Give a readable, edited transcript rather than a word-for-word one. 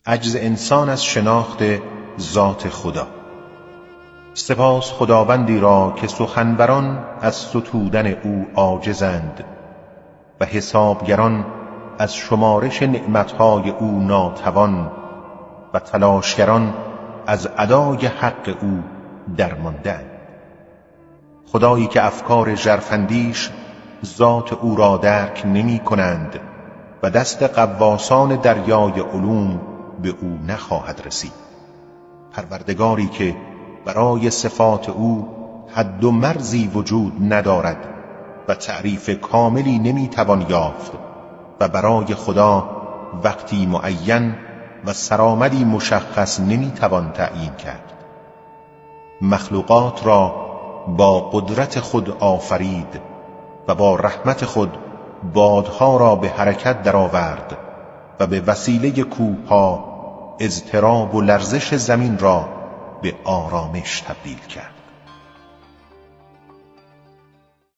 عجز انسان از شناخت ذات خدا. سپاس خداوندی را که سخنوران از ستودن او عاجزند و حسابگران از شمارش نعمتهای او ناتوان و تلاشگران از ادای حق او درمانده‌اند. خدایی که افکار ژرفندیش ذات او را درک نمی کنند و دست غواصان دریای علوم به او نخواهد رسید. پروردگاری که برای صفات او حد و مرزی وجود ندارد و تعریف کاملی نمیتوان یافت و برای خدا وقتی معین و سرآمدی مشخص نمیتوان تعیین کرد. مخلوقات را با قدرت خود آفرید و با رحمت خود بادها را به حرکت درآورد و به وسیله کوهها اضطراب و لرزش زمین را به آرامش تبدیل کرد.